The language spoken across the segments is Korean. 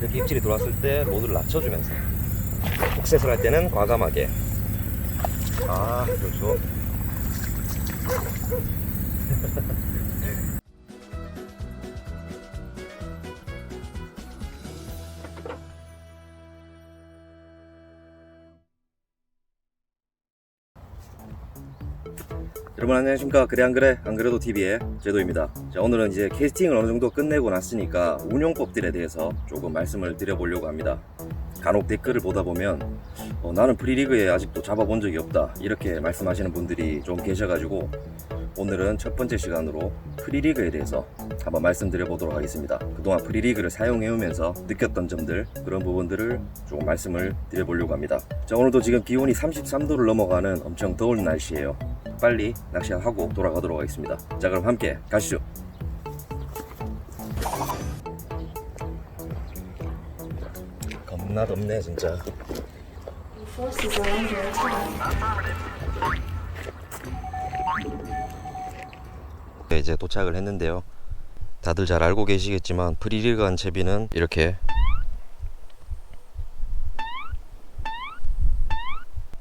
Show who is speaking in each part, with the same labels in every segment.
Speaker 1: 이렇게 입질이 들어왔을 때 로드를 낮춰주면서, 복셋을 할 때는 과감하게. 아, 그렇죠. 여러분 안녕하십니까. 그래 안 그래 안 그래도 TV의 제도입니다. 자, 오늘은 이제 캐스팅을 어느 정도 끝내고 났으니까 운용법들에 대해서 조금 말씀을 드려보려고 합니다. 간혹 댓글을 보다 보면 나는 프리리그에 아직도 잡아본 적이 없다 이렇게 말씀하시는 분들이 좀 계셔가지고, 오늘은 첫 번째 시간으로 프리리그에 대해서 한번 말씀드려 보도록 하겠습니다. 그동안 프리리그를 사용해 오면서 느꼈던 점들, 그런 부분들을 조금 말씀을 드려보려고 합니다. 자, 오늘도 지금 기온이 33도를 넘어가는 엄청 더운 날씨예요. 빨리 낚시하고 돌아가도록 하겠습니다. 자, 그럼 함께 가시죠. 겁나 덥네 진짜. 네, 이제 도착을 했는데요. 다들 잘 알고 계시겠지만 프리리그 한 채비는 이렇게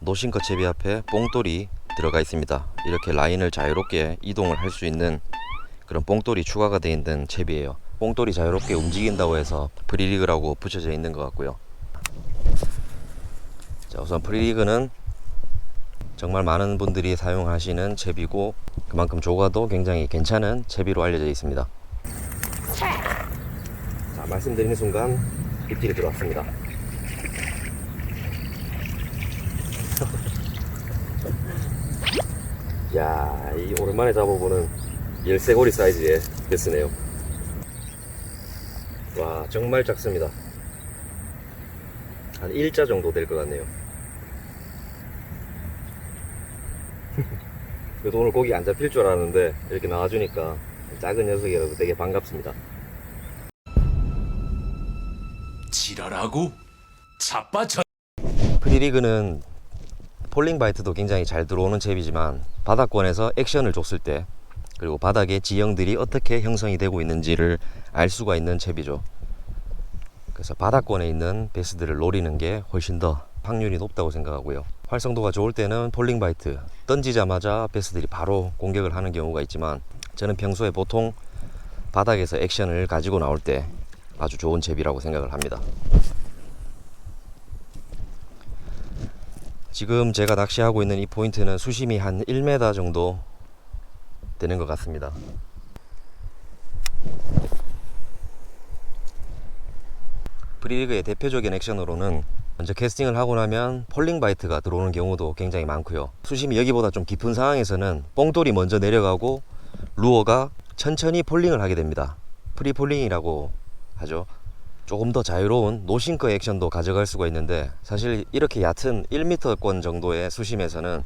Speaker 1: 노싱커 채비 앞에 뽕돌이 들어가 있습니다. 이렇게 라인을 자유롭게 이동을 할 수 있는 그런 뽕돌이 추가가 되어 있는 채비예요. 뽕돌이 자유롭게 움직인다고 해서 프리리그라고 붙여져 있는 것 같고요. 자, 우선 프리리그는 정말 많은 분들이 사용하시는 채비고, 그만큼 조과도 굉장히 괜찮은 채비로 알려져 있습니다. 자, 말씀드리는 순간 입질이 들어왔습니다. 야, 이 오랜만에 잡아보는 열쇠고리 사이즈의 베스네요. 와, 정말 작습니다. 한 일자 정도 될 것 같네요. 그래도 오늘 고기 안 잡힐 줄 알았는데 이렇게 나와주니까 작은 녀석이라도 되게 반갑습니다.
Speaker 2: 지랄하고 자빠져.
Speaker 1: 프리리그는 폴링 바이트도 굉장히 잘 들어오는 채비지만, 바닥권에서 액션을 줬을 때, 그리고 바닥의 지형들이 어떻게 형성이 되고 있는지를 알 수가 있는 채비죠. 그래서 바닥권에 있는 베스들을 노리는 게 훨씬 더 확률이 높다고 생각하고요. 활성도가 좋을 때는 폴링 바이트 던지자마자 베스들이 바로 공격을 하는 경우가 있지만, 저는 평소에 보통 바닥에서 액션을 가지고 나올 때 아주 좋은 채비라고 생각을 합니다. 지금 제가 낚시하고 있는 이 포인트는 수심이 한 1m 정도 되는 것 같습니다. 프리리그의 대표적인 액션으로는 먼저 캐스팅을 하고 나면 폴링 바이트가 들어오는 경우도 굉장히 많고요. 수심이 여기보다 좀 깊은 상황에서는 뽕돌이 먼저 내려가고 루어가 천천히 폴링을 하게 됩니다. 프리폴링이라고 하죠. 조금 더 자유로운 노싱커 액션도 가져갈 수가 있는데, 사실 이렇게 얕은 1m권 정도의 수심에서는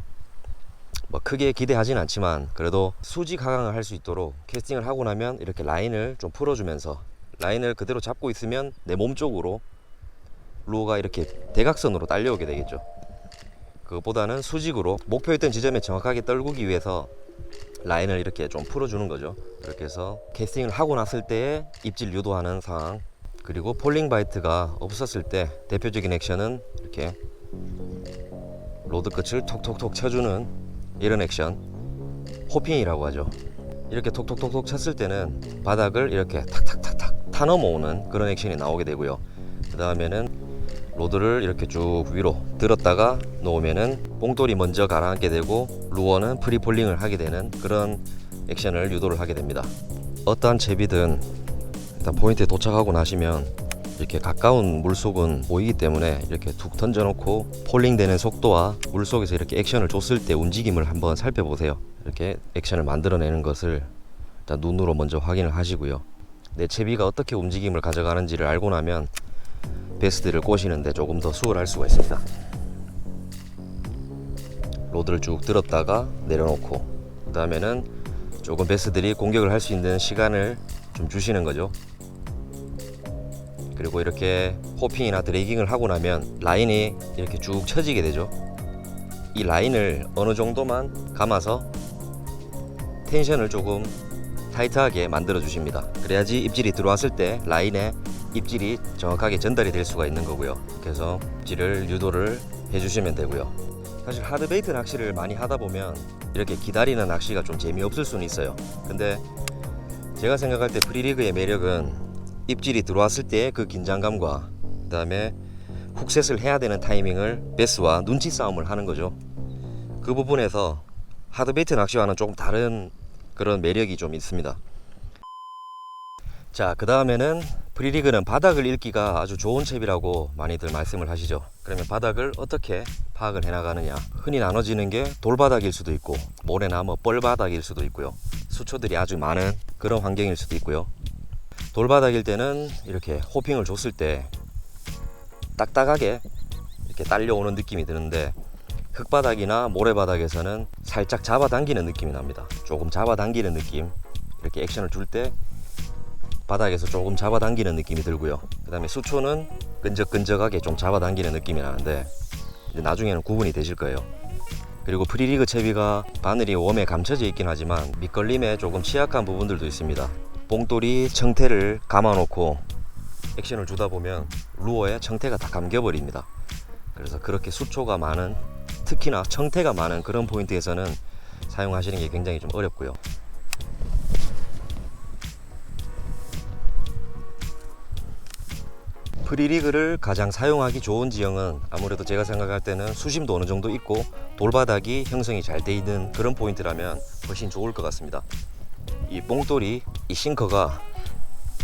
Speaker 1: 뭐 크게 기대하진 않지만, 그래도 수직 하강을 할 수 있도록 캐스팅을 하고 나면 이렇게 라인을 좀 풀어주면서, 라인을 그대로 잡고 있으면 내 몸 쪽으로 루어가 이렇게 대각선으로 딸려오게 되겠죠. 그것보다는 수직으로 목표했던 지점에 정확하게 떨구기 위해서 라인을 이렇게 좀 풀어주는 거죠. 그렇게 해서 캐스팅을 하고 났을 때에 입질 유도하는 상황, 그리고 폴링 바이트가 없었을 때 대표적인 액션은 이렇게 로드 끝을 톡톡톡 쳐주는 이런 액션, 호핑이라고 하죠. 이렇게 톡톡톡톡 쳤을 때는 바닥을 이렇게 탁탁탁탁 타 넘어오는 그런 액션이 나오게 되고요. 그 다음에는 로드를 이렇게 쭉 위로 들었다가 놓으면은 뽕돌이 먼저 가라앉게 되고, 루어는 프리폴링을 하게 되는 그런 액션을 유도를 하게 됩니다. 어떠한 채비든 일단 포인트에 도착하고 나시면 이렇게 가까운 물속은 보이기 때문에 이렇게 툭 던져놓고 폴링 되는 속도와 물속에서 이렇게 액션을 줬을 때 움직임을 한번 살펴보세요. 이렇게 액션을 만들어내는 것을 일단 눈으로 먼저 확인을 하시고요. 내 채비가 어떻게 움직임을 가져가는지를 알고 나면 베스트를 꼬시는데 조금 더 수월할 수가 있습니다. 로드를 쭉 들었다가 내려놓고, 그 다음에는 조금 베스들이 공격을 할 수 있는 시간을 좀 주시는 거죠. 그리고 이렇게 호핑이나 드래깅을 하고 나면 라인이 이렇게 쭉 쳐지게 되죠. 이 라인을 어느 정도만 감아서 텐션을 조금 타이트하게 만들어 주십니다. 그래야지 입질이 들어왔을 때 라인에 입질이 정확하게 전달이 될 수가 있는 거고요. 그래서 입질을 유도를 해주시면 되고요. 사실 하드베이트 낚시를 많이 하다 보면 이렇게 기다리는 낚시가 좀 재미없을 수는 있어요. 근데 제가 생각할 때 프리리그의 매력은 입질이 들어왔을 때의 그 긴장감과 그 다음에 훅셋을 해야 되는 타이밍을 베스와 눈치 싸움을 하는 거죠. 그 부분에서 하드베이트 낚시와는 조금 다른 그런 매력이 좀 있습니다. 자, 그 다음에는 프리리그는 바닥을 읽기가 아주 좋은 채비라고 많이들 말씀을 하시죠. 그러면 바닥을 어떻게 파악을 해나가느냐. 흔히 나눠지는 게 돌바닥일 수도 있고 모래나 뭐 뻘바닥일 수도 있고요. 수초들이 아주 많은 그런 환경일 수도 있고요. 돌바닥일 때는 이렇게 호핑을 줬을 때 딱딱하게 이렇게 딸려오는 느낌이 드는데, 흙바닥이나 모래바닥에서는 살짝 잡아당기는 느낌이 납니다. 조금 잡아당기는 느낌. 이렇게 액션을 줄 때 바닥에서 조금 잡아당기는 느낌이 들고요. 그 다음에 수초는 끈적끈적하게 좀 잡아당기는 느낌이 나는데 이제 나중에는 구분이 되실 거예요. 그리고 프리리그 채비가 바늘이 웜에 감춰져 있긴 하지만 밑걸림에 조금 취약한 부분들도 있습니다. 봉돌이 청태를 감아놓고 액션을 주다 보면 루어에 청태가 다 감겨버립니다. 그래서 그렇게 수초가 많은, 특히나 청태가 많은 그런 포인트에서는 사용하시는 게 굉장히 좀 어렵고요. 프리리그를 가장 사용하기 좋은 지형은 아무래도 제가 생각할 때는 수심도 어느 정도 있고 돌바닥이 형성이 잘 돼 있는 그런 포인트라면 훨씬 좋을 것 같습니다. 이 봉돌이, 이 싱커가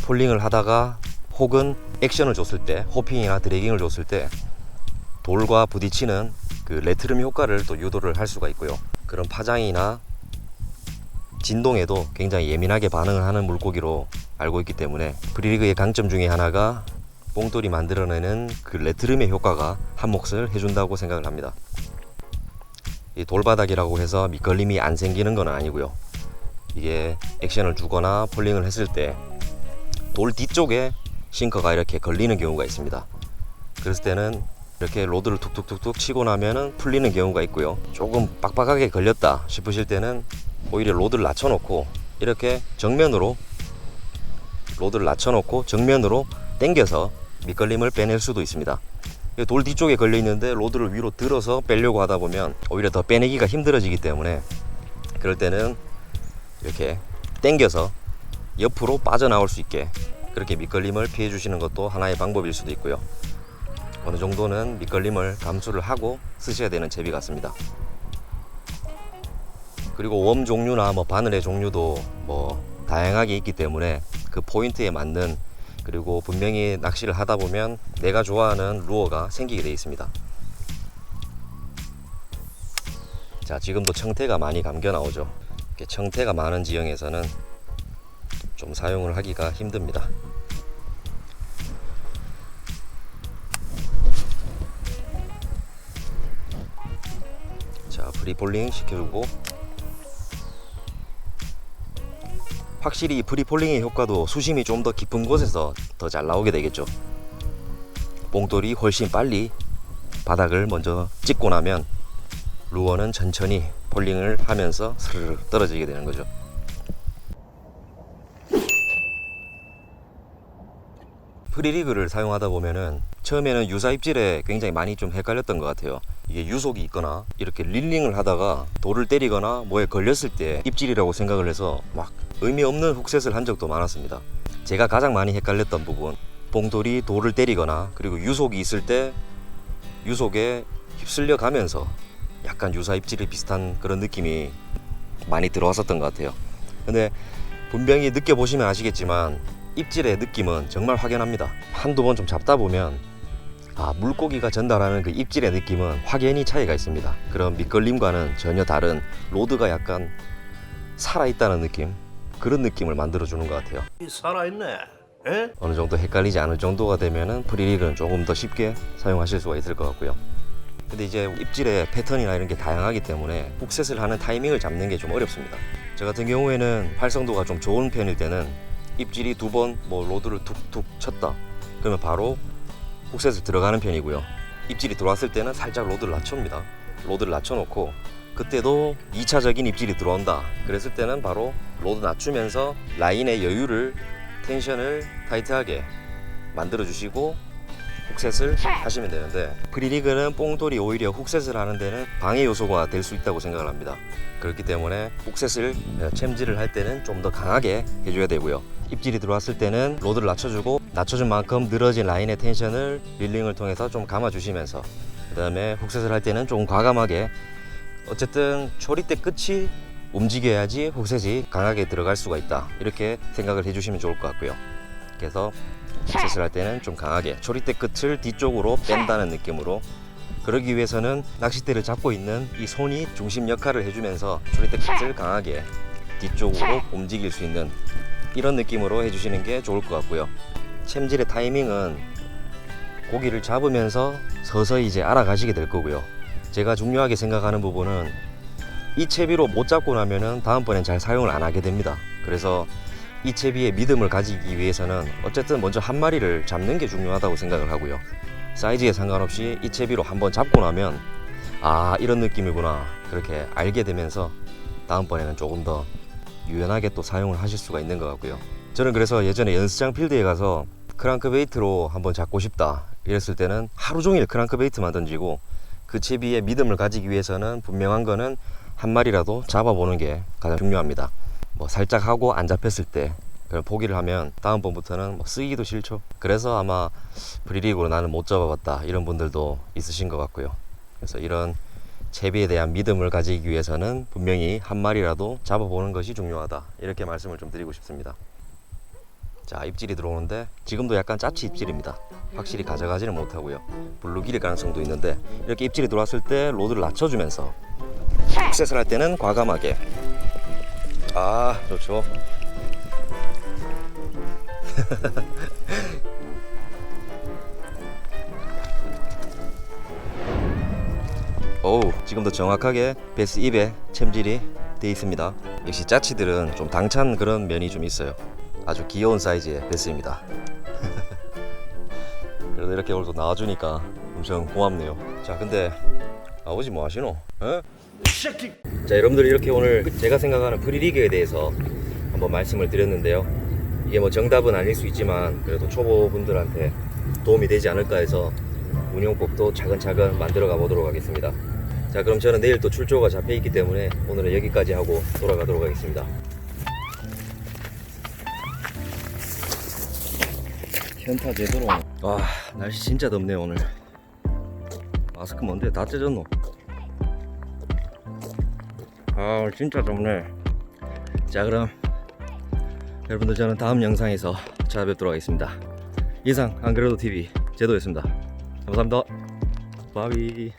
Speaker 1: 폴링을 하다가 혹은 액션을 줬을 때, 호핑이나 드래깅을 줬을 때 돌과 부딪히는 그 레트름 효과를 또 유도를 할 수가 있고요. 그런 파장이나 진동에도 굉장히 예민하게 반응을 하는 물고기로 알고 있기 때문에 프리리그의 강점 중에 하나가 봉돌이 만들어내는 그 레트름의 효과가 한 몫을 해준다고 생각을 합니다. 이 돌바닥이라고 해서 밑걸림이 안 생기는 건 아니고요. 이게 액션을 주거나 폴링을 했을 때 돌 뒤쪽에 싱커가 이렇게 걸리는 경우가 있습니다. 그랬을 때는 이렇게 로드를 툭툭툭툭 치고 나면은 풀리는 경우가 있고요. 조금 빡빡하게 걸렸다 싶으실 때는 오히려 로드를 낮춰놓고 이렇게 정면으로, 로드를 낮춰놓고 정면으로 당겨서 밑걸림을 빼낼 수도 있습니다. 돌 뒤쪽에 걸려 있는데 로드를 위로 들어서 빼려고 하다 보면 오히려 더 빼내기가 힘들어지기 때문에 그럴 때는 이렇게 당겨서 옆으로 빠져나올 수 있게 그렇게 밑걸림을 피해 주시는 것도 하나의 방법일 수도 있고요. 어느 정도는 밑걸림을 감수를 하고 쓰셔야 되는 채비 같습니다. 그리고 웜 종류나 뭐 바늘의 종류도 뭐 다양하게 있기 때문에 그 포인트에 맞는, 그리고 분명히 낚시를 하다 보면 내가 좋아하는 루어가 생기게 되어 있습니다. 자, 지금도 청태가 많이 감겨 나오죠. 이렇게 청태가 많은 지형에서는 좀 사용을 하기가 힘듭니다. 자, 프리폴링 시켜주고, 확실히 프리폴링의 효과도 수심이 좀 더 깊은 곳에서 더 잘 나오게 되겠죠. 봉돌이 훨씬 빨리 바닥을 먼저 찍고 나면 루어는 천천히 폴링을 하면서 스르르 떨어지게 되는 거죠. 프리리그를 사용하다 보면은 처음에는 유사 입질에 굉장히 많이 좀 헷갈렸던 것 같아요. 이게 유속이 있거나 이렇게 릴링을 하다가 돌을 때리거나 뭐에 걸렸을 때 입질이라고 생각을 해서 막 의미 없는 훅셋을 한 적도 많았습니다. 제가 가장 많이 헷갈렸던 부분, 봉돌이 돌을 때리거나 그리고 유속이 있을 때 유속에 휩쓸려 가면서 약간 유사 입질이 비슷한 그런 느낌이 많이 들어왔었던 것 같아요. 근데 분명히 느껴보시면 아시겠지만 입질의 느낌은 정말 확연합니다. 한두 번 좀 잡다 보면 물고기가 전달하는 그 입질의 느낌은 확연히 차이가 있습니다. 그런 밑걸림과는 전혀 다른, 로드가 약간 살아있다는 느낌, 그런 느낌을 만들어주는 것 같아요.
Speaker 3: 살아있네. 에?
Speaker 1: 어느 정도 헷갈리지 않을 정도가 되면은 프리리그는 조금 더 쉽게 사용하실 수가 있을 것 같고요. 근데 이제 입질의 패턴이나 이런 게 다양하기 때문에 훅셋을 하는 타이밍을 잡는 게 좀 어렵습니다. 저 같은 경우에는 활성도가 좀 좋은 편일 때는 입질이 두 번 뭐 로드를 툭툭 쳤다 그러면 바로 훅셋을 들어가는 편이고요. 입질이 들어왔을 때는 살짝 로드를 낮춥니다. 로드를 낮춰놓고 그때도 2차적인 입질이 들어온다 그랬을 때는 바로 로드 낮추면서 라인의 여유를, 텐션을 타이트하게 만들어 주시고 훅셋을 하시면 되는데, 프리리그는 뽕돌이 오히려 훅셋을 하는 데는 방해 요소가 될 수 있다고 생각을 합니다. 그렇기 때문에 훅셋을 챔질을 할 때는 좀 더 강하게 해줘야 되고요. 입질이 들어왔을 때는 로드를 낮춰주고 낮춰준 만큼 늘어진 라인의 텐션을 릴링을 통해서 좀 감아주시면서, 그 다음에 훅셋을 할 때는 좀 과감하게, 어쨌든 초리대 끝이 움직여야지 훅셋이 강하게 들어갈 수가 있다, 이렇게 생각을 해주시면 좋을 것 같고요. 그래서 훅셋을 할 때는 좀 강하게 초리대 끝을 뒤쪽으로 뺀다는 느낌으로, 그러기 위해서는 낚싯대를 잡고 있는 이 손이 중심 역할을 해주면서 초리대 끝을 강하게 뒤쪽으로 움직일 수 있는 이런 느낌으로 해주시는 게 좋을 것 같고요. 챔질의 타이밍은 고기를 잡으면서 서서히 이제 알아가시게 될 거고요. 제가 중요하게 생각하는 부분은 이 채비로 못 잡고 나면은 다음번엔 잘 사용을 안 하게 됩니다. 그래서 이 채비의 믿음을 가지기 위해서는 어쨌든 먼저 한 마리를 잡는 게 중요하다고 생각을 하고요. 사이즈에 상관없이 이 채비로 한번 잡고 나면 아, 이런 느낌이구나, 그렇게 알게 되면서 다음번에는 조금 더 유연하게 또 사용을 하실 수가 있는 것 같고요. 저는 그래서 예전에 연습장 필드에 가서 크랑크베이트로 한번 잡고 싶다 이랬을 때는 하루 종일 크랑크베이트만 던지고, 그 채비의 믿음을 가지기 위해서는 분명한 거는 한 마리라도 잡아보는 게 가장 중요합니다. 뭐 살짝 하고 안 잡혔을 때 그냥 포기를 하면 다음번부터는 뭐 쓰기도 싫죠. 그래서 아마 프리리그로 나는 못 잡아봤다 이런 분들도 있으신 것 같고요. 그래서 이런 채비에 대한 믿음을 가지기 위해서는 분명히 한 마리라도 잡아보는 것이 중요하다, 이렇게 말씀을 좀 드리고 싶습니다. 자, 입질이 들어오는데 지금도 약간 짜치 입질입니다. 확실히 가져가지는 못하고요. 블루길일 가능성도 있는데, 이렇게 입질이 들어왔을 때 로드를 낮춰주면서 훅셋을 할 때는 과감하게, 아, 좋죠. 오우, 지금도 정확하게 베스 입에 챔질이 되어 있습니다. 역시 짜치들은 좀 당찬 그런 면이 좀 있어요. 아주 귀여운 사이즈의 베스입니다. 그래도 이렇게 오늘도 나와주니까 엄청 고맙네요. 자, 근데 아버지 뭐 하시노? 에? 자, 여러분들, 이렇게 오늘 제가 생각하는 프리리그에 대해서 한번 말씀을 드렸는데요. 이게 뭐 정답은 아닐 수 있지만 그래도 초보분들한테 도움이 되지 않을까 해서 운영법도 차근차근 만들어 가보도록 하겠습니다. 자, 그럼 저는 내일 또 출조가 잡혀 있기 때문에 오늘은 여기까지 하고 돌아가도록 하겠습니다. 현타 제대로. 와, 날씨 진짜 덥네요 오늘. 마스크 뭔데 다 찢었노? 아, 진짜 덥네. 자, 그럼 여러분들, 저는 다음 영상에서 찾아뵙도록 하겠습니다. 이상 안그래도 TV 제도였습니다. 감사합니다. 바비.